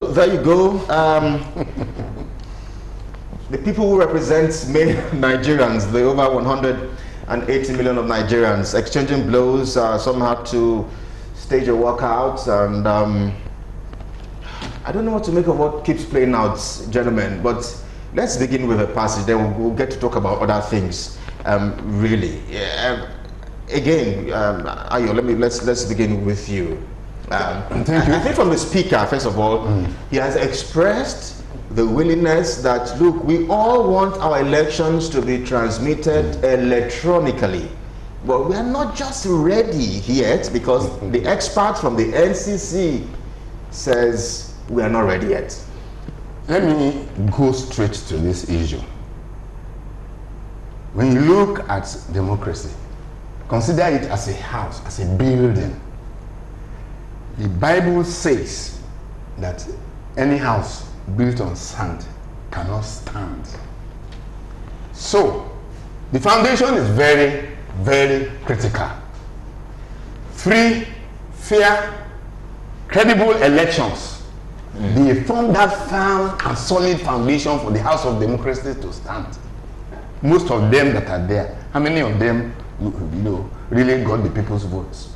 So there you go. The people who represent many Nigerians, the over 180 million of Nigerians, exchanging blows. Some had to stage a walkout, and I don't know what to make of what keeps playing out, gentlemen. But let's begin with a passage. Then we'll get to talk about other things. Really, again, Ayo, let's begin with you. Thank you. I think from the speaker, first of all, he has expressed the willingness that, look, we all want our elections to be transmitted electronically. But we are not just ready yet, because the expert from the NCC says we are not ready yet. Let me go straight to this issue. When you look at democracy, consider it as a house, as a building. The Bible says that any house built on sand cannot stand. So, the foundation is very, very critical. Free, fair, credible elections. They form that firm and solid foundation for the house of democracy to stand. Most of them that are there, how many of them, really got the people's votes?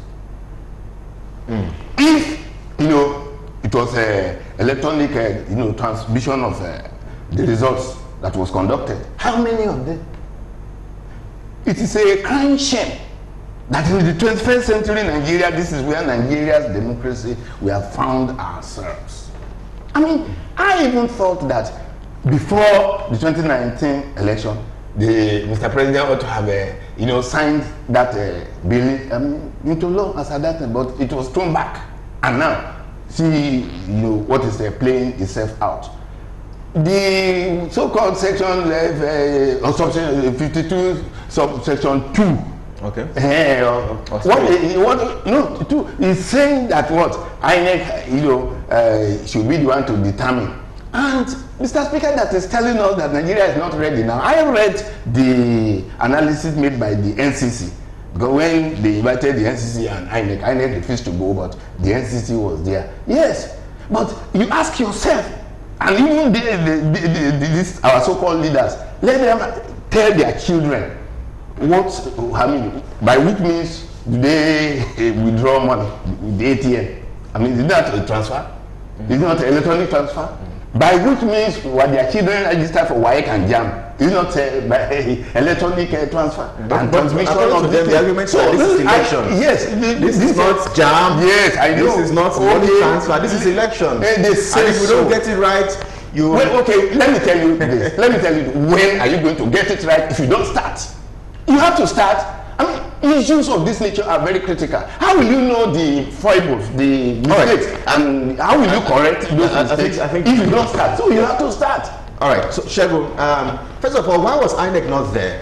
If, it was electronic, transmission of the results that was conducted, how many of them? It is a crying shame that in the 21st century Nigeria, this is where Nigeria's democracy, we have found ourselves. I mean, I even thought that before the 2019 election, Mr. President ought to have, signed that bill into law as at that time, but it was thrown back. And now, see, what is playing itself out. The so-called section 52, subsection 2. Okay. Two is saying that what INEC, should be the one to determine. And Mr. Speaker, that is telling us that Nigeria is not ready now. I read the analysis made by the NCC. Because when they invited the NCC and INEC refused to go, but the NCC was there. Yes, but you ask yourself, and even these our so-called leaders, let them tell their children by which means do they withdraw money with the ATM? I mean, is that a transfer? Is it not an electronic transfer? By which means were their children registered for WAEC and JAM? Is it not by electronic transfer and transmission of the argument? So this is election. Yes, this is not JAM. Yes, I know. This is not money transfer. This is election. And if we don't get it right, you. Well, okay. Let me tell you this. Let me tell you when are you going to get it right? If you don't start, you have to start. I mean, issues of this nature are very critical. How will you know the foibles, the mistakes, and how will you correct those mistakes if you don't start? So you have to start. All right. So Shegun, first of all, why was INEC not there?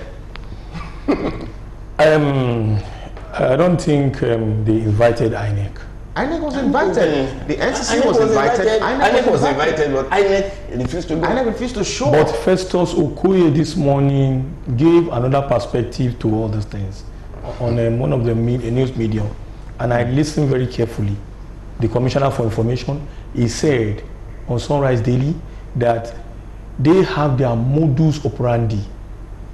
I don't think they invited INEC. INEC was invited. The NCC was invited. INEC was invited, but INEC refused to go. INEC refused to show. But Festus Okoye this morning gave another perspective to all these things on one of the news media, and I listened very carefully. The Commissioner for Information, he said on Sunrise Daily that they have their modus operandi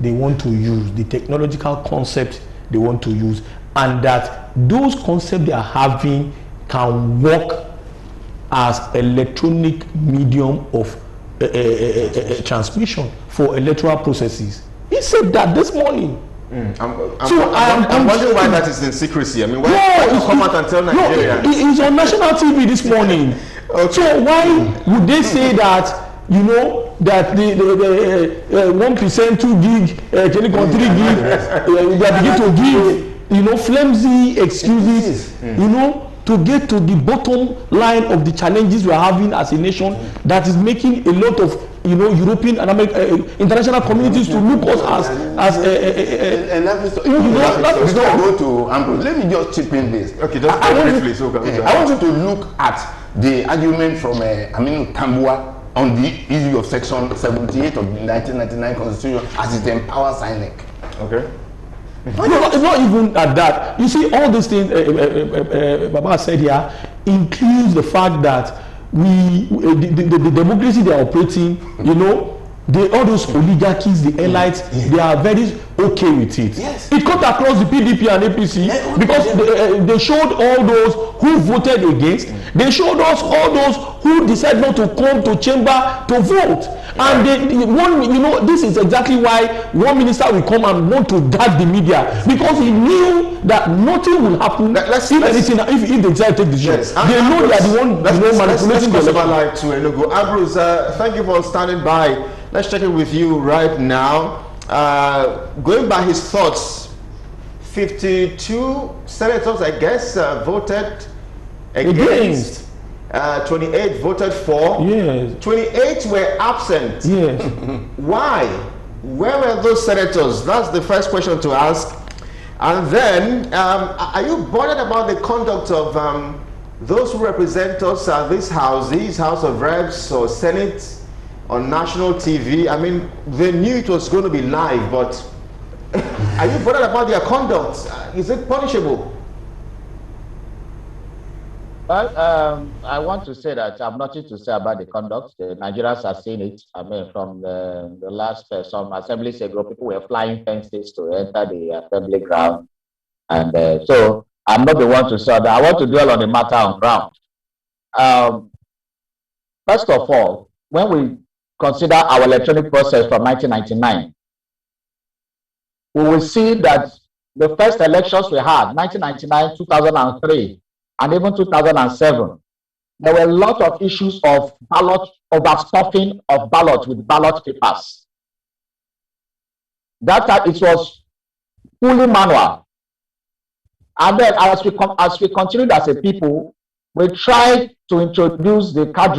they want to use, the technological concept they want to use, and that those concepts they are having can work as electronic medium of transmission for electoral processes. He said that this morning. I'm wondering why that is in secrecy. I mean, why you come out and tell Nigerians? No, it's on national TV this morning. Okay. So why would they say that? That the 1%, 2 gig, 3 gig, they begin to give, flimsy excuses, to get to the bottom line of the challenges we are having as a nation that is making a lot of, European and international communities to look us as go to Ambrose. Let me just chip in this. Okay, just briefly. I want you to look at the argument from Aminu Tambua on the issue of Section 78 of the 1999 Constitution as it empowers INEC. Okay. No, it's not even at that. You see, all these things Baba said here includes the fact that the democracy they are operating, you know, all those oligarchies, the elites, they are very okay with it. Yes. It cut across the PDP and APC because they showed all those who voted against. They showed us all those who decided not to come to chamber to vote. And this is exactly why one minister will come and want to drag the media because he knew that nothing will happen if they decide to take the decision. Yes. They know they are the one manipulating the election. Ambrose, thank you for standing by. Let's check in with you right now. Going by his thoughts, 52 senators, I guess, voted against. 28 voted for. Yes. 28 were absent. Yes. Why? Where were those senators? That's the first question to ask. And then, are you bothered about the conduct of those who represent us at this House of Reps or Senate, on national TV? I mean, they knew it was going to be live, but are you bothered about their conduct? Is it punishable? Well, I want to say that I have nothing to say about the conduct. The Nigerians are seeing it. I mean, from the last some assemblies ago, people were flying fences to enter the assembly ground. And so I'm not the one to say that. I want to dwell on the matter on ground. First of all, when we consider our electronic process from 1999, we will see that the first elections we had, 1999, 2003, and even 2007, there were a lot of issues of ballot, overstuffing of ballots with ballot papers. That time it was fully manual. And then as we continued as a people, we tried to introduce the card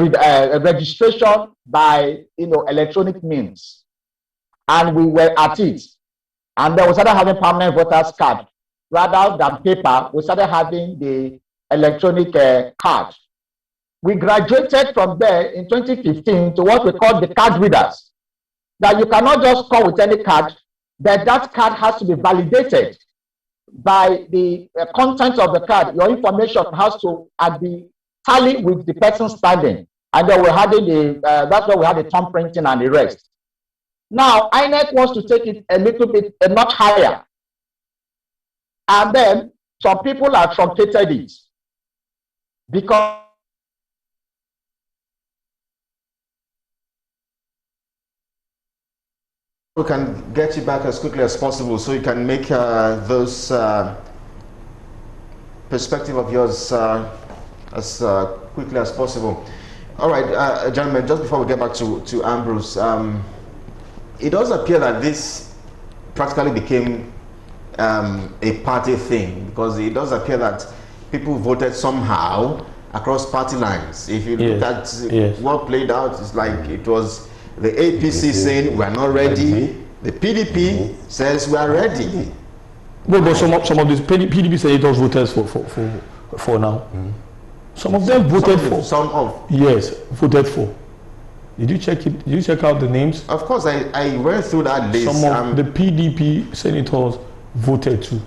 registration by electronic means, and we were at it. And then we started having permanent voters card rather than paper. We started having the electronic card. We graduated from there in 2015 to what we call the card readers. That you cannot just come with any card, but that card has to be validated by the content of the card. Your information has to be tally with the person standing. And then we had that's where we had the thumb printing and the rest. Now, INEC wants to take it a little bit, a notch higher. And then some people have truncated it because we can get you back as quickly as possible so you can make those perspective of yours as quickly as possible. All right, gentlemen, just before we get back to Ambrose, it does appear that this practically became a party thing, because it does appear that people voted somehow across party lines. If you look at what played out, it's like it was the APC saying we're not ready, the PDP says we are ready. But some of these PDP senators voted for now. Some of them voted for. Some of. Yes, voted for. Did you check it? Did you check out the names? Of course, I went through that list. Some of the PDP senators voted too.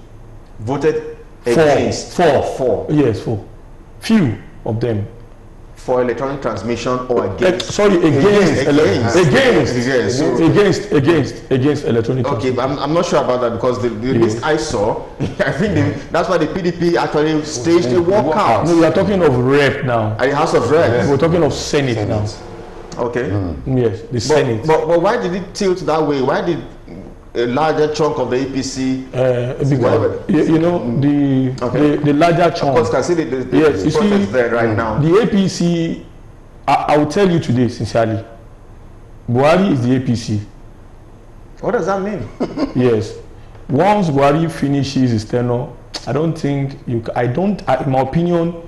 Voted against. Four. Yes, four. Few of them. For electronic transmission or against? Against electronic transmission. Okay, but I'm not sure about that, because the list I saw, I think that's why the PDP actually staged a walkout. No, we are talking of rep now. At the House of Reps. We're talking of Senate now. Okay. Yes, the Senate. But why did it tilt that way? Why did a larger chunk of the APC? Because the larger chunk. Of course, can see the protest there right now. The APC, I will tell you today sincerely, Buhari is the APC. What does that mean? Yes, once Buhari finishes his tenure, I don't think in my opinion,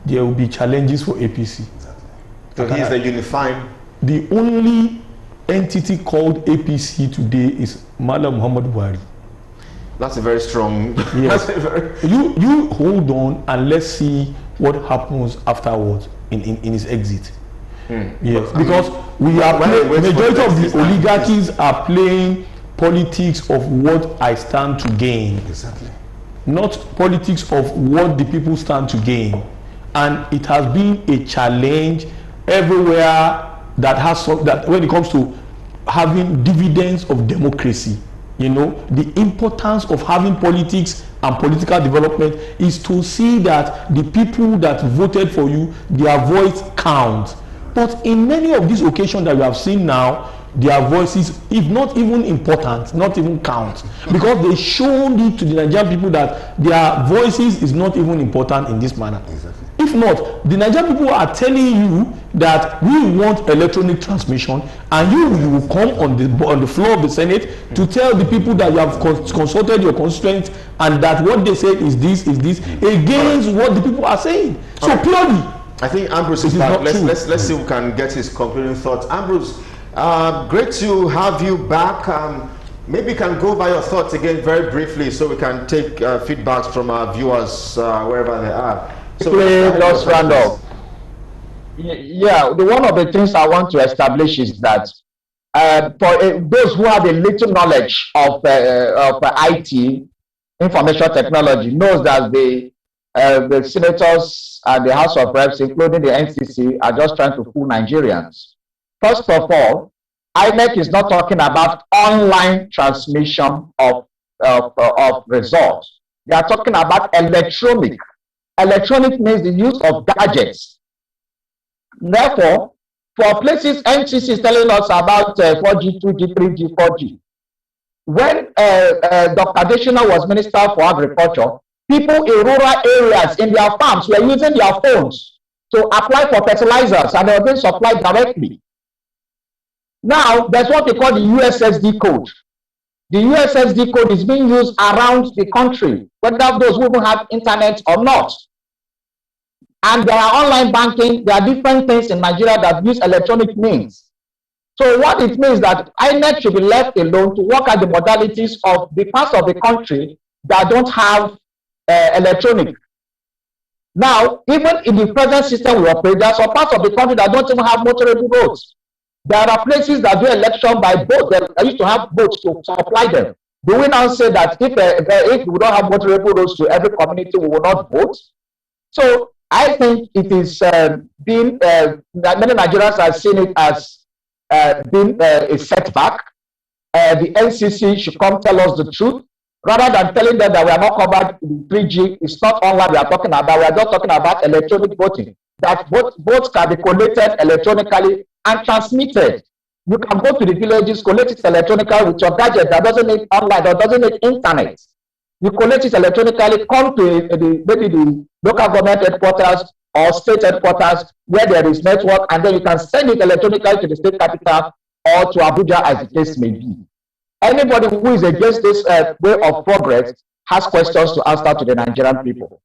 there will be challenges for APC. So he is the unifying. The only entity called APC today is Malam Muhammad Buhari. That's a very strong. Yes. You hold on and let's see what happens afterwards in his exit. Yes, because majority of the oligarchies are playing politics of what I stand to gain. Exactly. Not politics of what the people stand to gain. and it has been a challenge everywhere that has that when it comes to having dividends of democracy. You know, the importance of having politics and political development is to see that the people that voted for you, their voice counts. But in many of these occasions that we have seen now, their voices, if not even important, not even count, because they showed it to the Nigerian people that their voices is not even important in this manner. Exactly. If not, the Nigerian people are telling you that we want electronic transmission, and you will come on the floor of the Senate to tell the people that you have consulted your constituents and that what they say is this against what the people are saying. So purely, I think Ambrose is back. Let's see if we can get his concluding thoughts. Ambrose, great to have you back. Maybe you can go by your thoughts again very briefly so we can take feedbacks from our viewers wherever they are. So just round off. Yeah, one of the things I want to establish is that for those who have a little knowledge of IT, information technology, knows that the senators and the House of Reps, including the NCC, are just trying to fool Nigerians. First of all, INEC is not talking about online transmission of results. They are talking about electronic. Electronic means the use of gadgets. Therefore, for places, NCC is telling us about 4G, 2G, 3G, 4G. When Dr. Adesina was Minister for Agriculture, people in rural areas in their farms were using their phones to apply for fertilizers, and they were being supplied directly. Now, there's what we call the USSD code. The USSD code is being used around the country, whether those who have internet or not. And there are online banking, there are different things in Nigeria that use electronic means. So what it means that INEC should be left alone to work at the modalities of the parts of the country that don't have electronic. Now, even in the present system we operate, there are some parts of the country that don't even have motorable roads. There are places that do election by boat. They used to have boats to supply them. Do we now say that if we don't have motorable roads to every community, we will not vote? So I think it is that many Nigerians have seen it as being a setback. The NCC should come tell us the truth. Rather than telling them that we are not covered in 3G, it's not online we are talking about. We are just talking about electronic voting. That votes can be collated electronically and transmitted. You can go to the villages, collect it electronically with your gadget that doesn't need online, that doesn't need internet. You collect it electronically, come to maybe the local government headquarters or state headquarters where there is network, and then you can send it electronically to the state capital or to Abuja, as the case may be. Anybody who is against this way of progress has questions to answer to the Nigerian people.